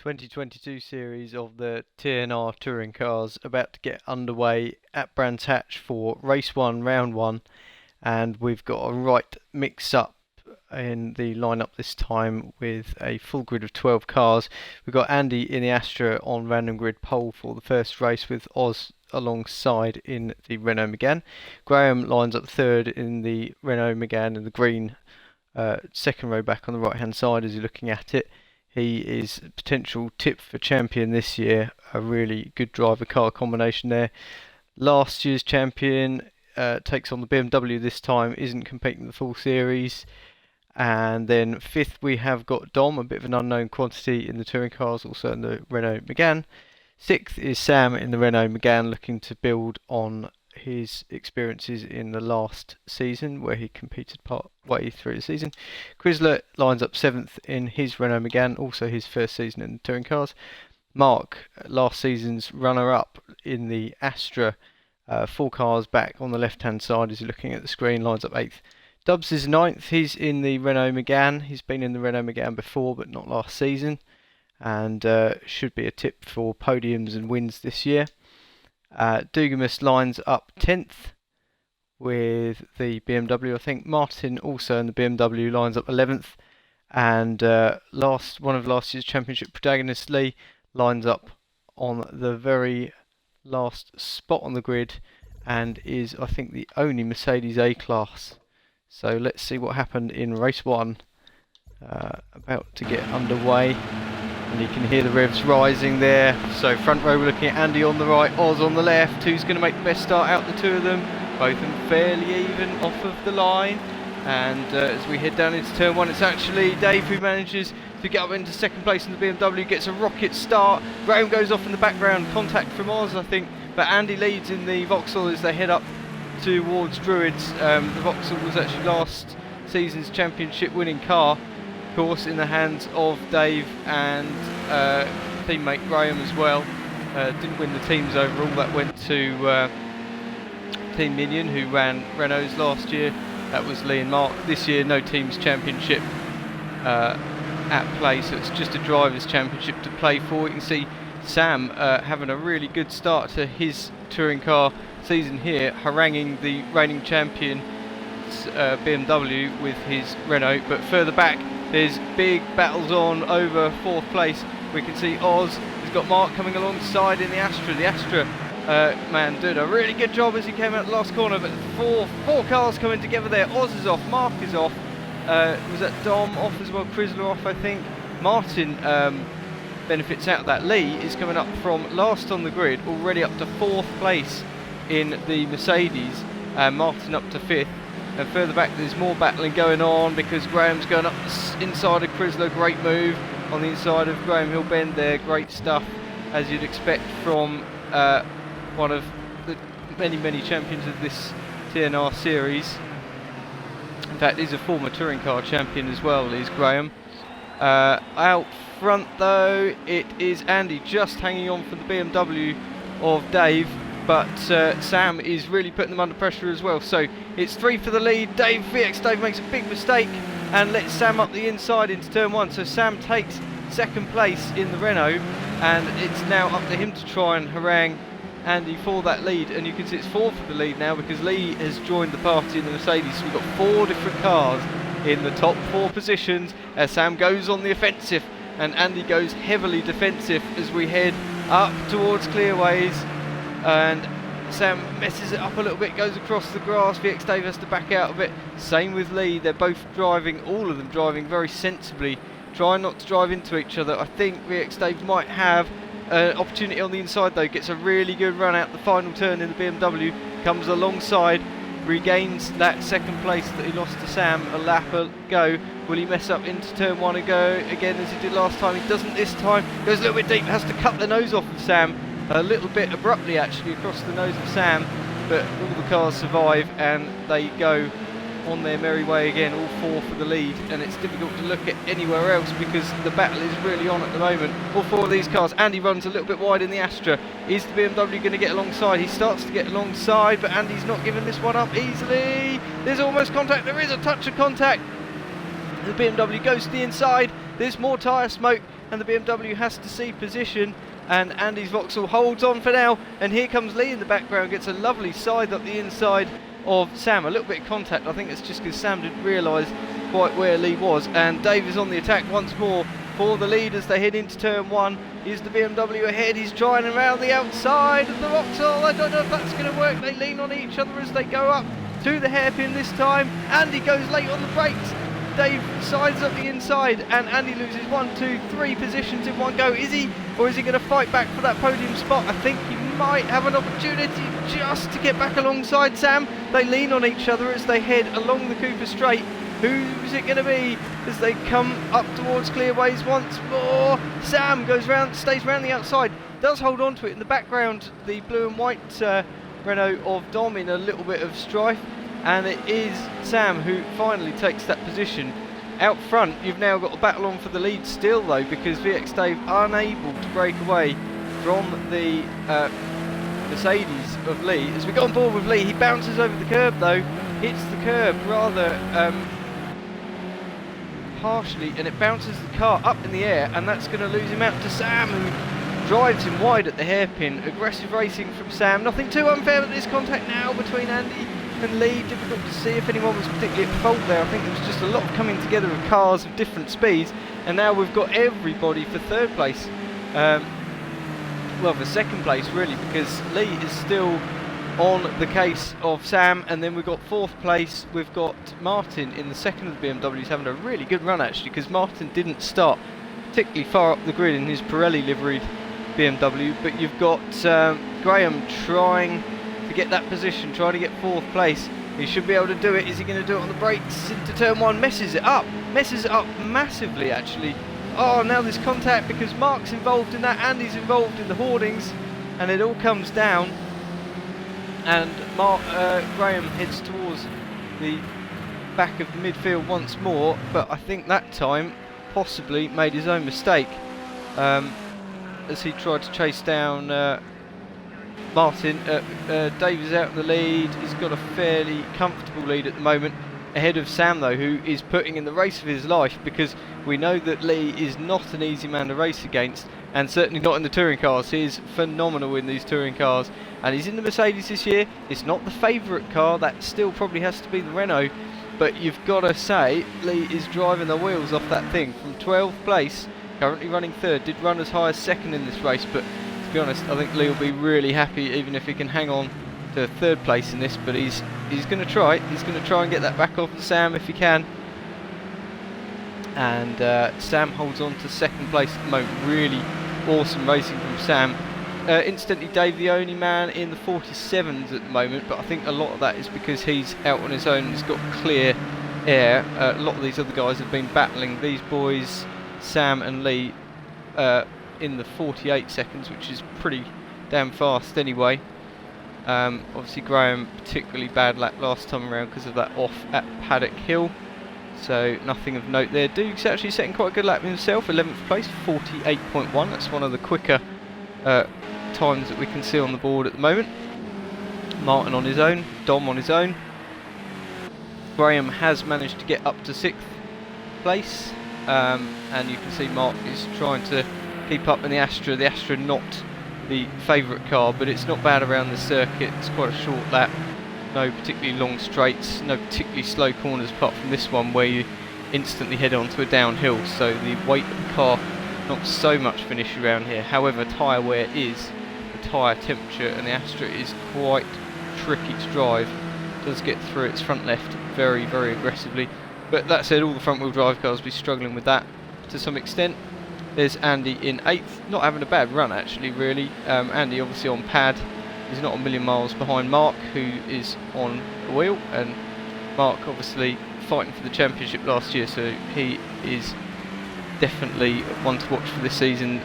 2022 series of the TNR touring cars about to get underway at Brands Hatch for race 1, round 1, and we've got a right mix up in the lineup this time with a full grid of 12 cars. We've got Andy in the Astra on random grid pole for the first race with Oz alongside in the Renault Megane. Graham lines up third in the Renault Megane in the green, second row back on the right hand side as you're looking at it. He is a potential tip for champion this year, a really good driver car combination there. Last year's champion takes on the BMW this time, isn't competing the full series. And then fifth we have got Dom, a bit of an unknown quantity in the touring cars, also in the Renault Megane. Sixth is Sam in the Renault Megane, looking to build on his experiences in the last season where he competed part way through the season. Chrysler lines up 7th in his Renault Megane, also his first season in the touring cars. Mark, last season's runner-up in the Astra, 4 cars back on the left-hand side as you're looking at the screen, lines up 8th. Dubs is 9th, he's in the Renault Megane. He's been in the Renault Megane before but not last season, and should be a tip for podiums and wins this year. Dugamus lines up 10th with the BMW, I think. Martin also in the BMW lines up 11th, and one of last year's championship protagonists, Lee, lines up on the very last spot on the grid and is, I think, the only Mercedes A-Class. So let's see what happened in race 1, about to get underway. And you can hear the revs rising there. So front row we're looking at Andy on the right, Oz on the left. Who's going to make the best start out the two of them? Both of them fairly even off of the line. And as we head down into turn 1, it's actually Dave who manages to get up into second place in the BMW, gets a rocket start. Graham goes off in the background, contact from Oz I think, but Andy leads in the Vauxhall as they head up towards Druids. The Vauxhall was actually last season's championship winning car, of course, in the hands of Dave and teammate Graham as well. Didn't win the teams overall, that went to Team Minion, who ran Renaults last year. That was Lee and Mark. This year no teams championship at play, so it's just a drivers championship to play for. You can see Sam having a really good start to his touring car season here, haranguing the reigning champion BMW with his Renault. But further back there's big battles on over 4th place. We can see Oz has got Mark coming alongside in the Astra. The Astra man did a really good job as he came out the last corner, but four cars coming together there. Oz is off, Mark is off, was that Dom off as well, Chrysler off I think. Martin benefits out of that. Lee is coming up from last on the grid, already up to 4th place in the Mercedes, and Martin up to 5th. And further back there's more battling going on because Graham's going up the inside of Chrysler. Great move on the inside of Graham Hill Bend there, great stuff as you'd expect from one of the many champions of this TNR series. In fact, he's a former touring car champion as well, is Graham. Out front though it is Andy, just hanging on for the BMW of Dave, but Sam is really putting them under pressure as well. So it's 3 for the lead. VX Dave makes a big mistake and lets Sam up the inside into turn 1. So Sam takes second place in the Renault, and it's now up to him to try and harangue Andy for that lead. And you can see it's 4 for the lead now because Lee has joined the party in the Mercedes. So we've got 4 different cars in the top 4 positions as Sam goes on the offensive and Andy goes heavily defensive as we head up towards Clearways. And Sam messes it up a little bit, goes across the grass. VX Dave has to back out a bit. Same with Lee. They're both driving, all of them driving very sensibly, trying not to drive into each other. I think VX Dave might have an opportunity on the inside though. Gets a really good run out the final turn in the BMW, comes alongside, regains that second place that he lost to Sam a lap ago. Will he mess up into turn 1 and go again as he did last time? He doesn't this time. Goes a little bit deep, has to cut the nose off of Sam a little bit abruptly actually across the nose of Sam, but all the cars survive and they go on their merry way again, all 4 for the lead. And it's difficult to look at anywhere else because the battle is really on at the moment. All 4 of these cars. Andy runs a little bit wide in the Astra. Is the BMW going to get alongside? He starts to get alongside, but Andy's not giving this one up easily. There's almost contact. There is a touch of contact. The BMW goes to the inside. There's more tyre smoke. and the BMW has to cede position, and Andy's Vauxhall holds on for now, and here comes Lee in the background, gets a lovely side up the inside of Sam. A little bit of contact, I think it's just because Sam didn't realise quite where Lee was, and Dave is on the attack once more for the lead as they head into turn 1. Here's the BMW ahead, he's trying around the outside of the Vauxhall. I don't know if that's going to work. They lean on each other as they go up to the hairpin this time. Andy goes late on the brakes. Dave sides up the inside, and Andy loses 1, 2, 3 positions in one go. Is he, or is he going to fight back for that podium spot? I think he might have an opportunity just to get back alongside Sam. They lean on each other as they head along the Cooper Straight. Who's it going to be as they come up towards Clearways once more? Sam goes round, stays round the outside, does hold on to it in the background. The blue and white Renault of Dom in a little bit of strife, and it is Sam who finally takes that position. Out front, you've now got a battle on for the lead still though, because VX Dave unable to break away from the Mercedes of Lee. As we get on board with Lee, he bounces over the curb though, hits the curb rather harshly, and it bounces the car up in the air, and that's going to lose him out to Sam, who drives him wide at the hairpin. Aggressive racing from Sam, nothing too unfair with this contact now between Andy and Lee. Difficult to see if anyone was particularly at fault there. I think there was just a lot of coming together of cars of different speeds, and now we've got everybody for third place, well, for second place really, because Lee is still on the case of Sam, and then we've got fourth place, we've got Martin in the second of the BMWs, having a really good run actually, because Martin didn't start particularly far up the grid in his Pirelli liveried BMW, but you've got Graham trying to get that position, trying to get fourth place. He should be able to do it. Is he going to do it on the brakes into turn 1? Messes it up massively actually. Oh, now there's contact because Mark's involved in that, Andy's involved in the hoardings, and it all comes down, and Graham heads towards the back of the midfield once more, but I think that time possibly made his own mistake as he tried to chase down Martin. Dave is out in the lead. He's got a fairly comfortable lead at the moment, ahead of Sam though, who is putting in the race of his life, because we know that Lee is not an easy man to race against, and certainly not in the touring cars. He is phenomenal in these touring cars, and he's in the Mercedes this year. It's not the favourite car, that still probably has to be the Renault, but you've got to say Lee is driving the wheels off that thing from 12th place, currently running third. Did run as high as second in this race, but to be honest, I think Lee will be really happy even if he can hang on to third place in this, but he's going to try. He's going to try and get that back off Sam if he can. And Sam holds on to second place at the moment. Really awesome racing from Sam. Incidentally, Dave the only man in the 47s at the moment, but I think a lot of that is because he's out on his own and he's got clear air. A lot of these other guys have been battling these boys, Sam and Lee, in the 48 seconds, which is pretty damn fast anyway. Obviously Graham particularly bad lap last time around because of that off at Paddock Hill, so nothing of note there. Duke's actually setting quite a good lap himself, 11th place, 48.1. That's one of the quicker times that we can see on the board at the moment. Martin on his own, Dom on his own. Graham has managed to get up to 6th place, and you can see Mark is trying to keep up in the Astra. The Astra not the favourite car, but it's not bad around the circuit. It's quite a short lap, no particularly long straights, no particularly slow corners apart from this one where you instantly head onto a downhill, so the weight of the car not so much of an issue around here. However, tyre wear is, the tyre temperature, and the Astra is quite tricky to drive. It does get through its front left very, very aggressively, but that said, all the front wheel drive cars will be struggling with that to some extent. There's Andy in 8th, not having a bad run actually really. Andy obviously on pad, he's not a million miles behind Mark, who is on the wheel, and Mark obviously fighting for the championship last year, so he is definitely one to watch for this season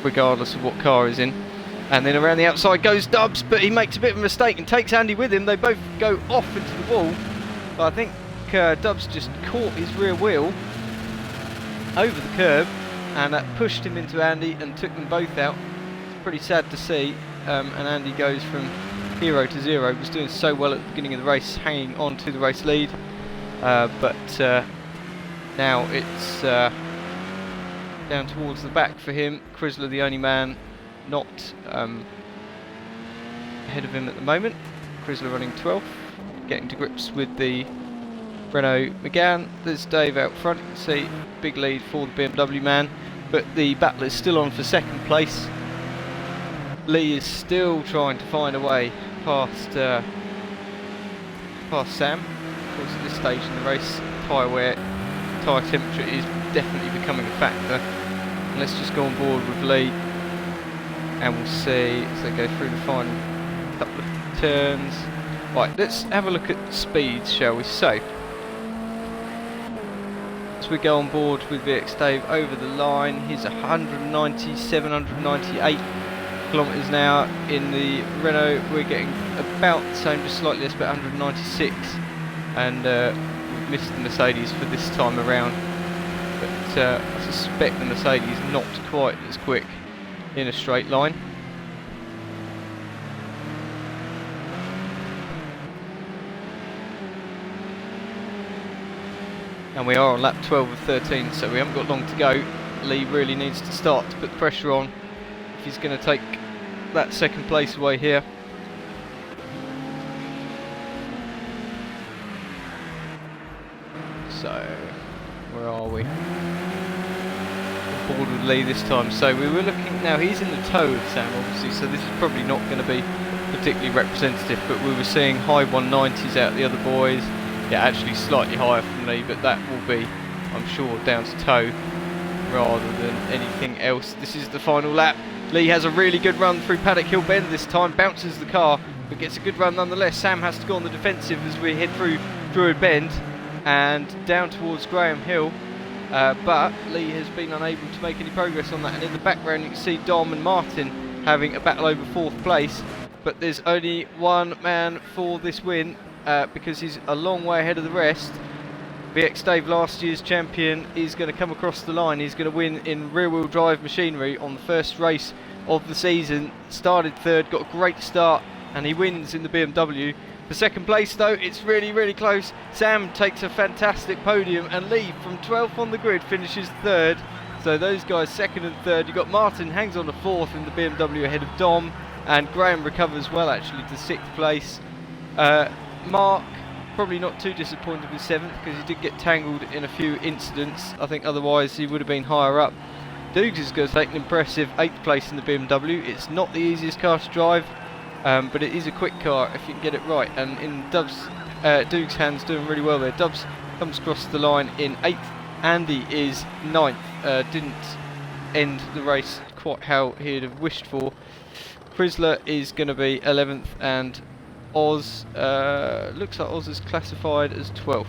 regardless of what car he's in. And then around the outside goes Dubs, but he makes a bit of a mistake and takes Andy with him. They both go off into the wall, but I think Dubs just caught his rear wheel over the curb, and that pushed him into Andy and took them both out. It's pretty sad to see, and Andy goes from hero to zero. He was doing so well at the beginning of the race, hanging on to the race lead, but now it's down towards the back for him. Chrysler the only man not ahead of him at the moment. Chrysler running 12th, getting to grips with the Renault Megane. There's Dave out front. You can see big lead for the BMW man, but the battle is still on for second place. Lee is still trying to find a way past Sam. Of course, at this stage in the race, tyre temperature is definitely becoming a factor. And let's just go on board with Lee, and we'll see as they go through the final couple of turns. Right, let's have a look at speeds, shall we? So, as we go on board with VX Dave over the line, he's 197, 198 kilometres an hour. In the Renault, we're getting about the same, just slightly less, about 196, and we've missed the Mercedes for this time around. But I suspect the Mercedes not quite as quick in a straight line. And we are on lap 12 of 13, so we haven't got long to go. Lee really needs to start to put the pressure on if he's going to take that second place away here. So, where are we? On board with Lee this time. So we were looking, now he's in the tow of Sam obviously, so this is probably not going to be particularly representative, but we were seeing high 190s out the other boys. Yeah, actually slightly higher from Lee, but that will be, I'm sure, down to tow rather than anything else. This is the final lap. Lee has a really good run through Paddock Hill Bend this time, bounces the car, but gets a good run nonetheless. Sam has to go on the defensive as we head through Druid Bend and down towards Graham Hill, but Lee has been unable to make any progress on that. And in the background you can see Dom and Martin having a battle over 4th place, but there's only one man for this win, because he's a long way ahead of the rest. VX Dave, last year's champion, is going to come across the line. He's going to win in rear-wheel drive machinery on the first race of the season. Started 3rd, got a great start, and he wins in the BMW. For second place though, it's really, really close. Sam takes a fantastic podium, and Lee from 12th on the grid finishes 3rd. So those guys 2nd and 3rd. You've got Martin hangs on to 4th in the BMW ahead of Dom, and Graham recovers well actually to 6th place. Mark, probably not too disappointed with 7th, because he did get tangled in a few incidents. I think otherwise he would have been higher up. Dukes is going to take an impressive 8th place in the BMW. It's not the easiest car to drive, but it is a quick car if you can get it right. And in Duke's hands, doing really well there. Dubs comes across the line in 8th. Andy is 9th. Didn't end the race quite how he'd have wished for. Chrysler is going to be 11th, and Oz, looks like Oz is classified as 12th.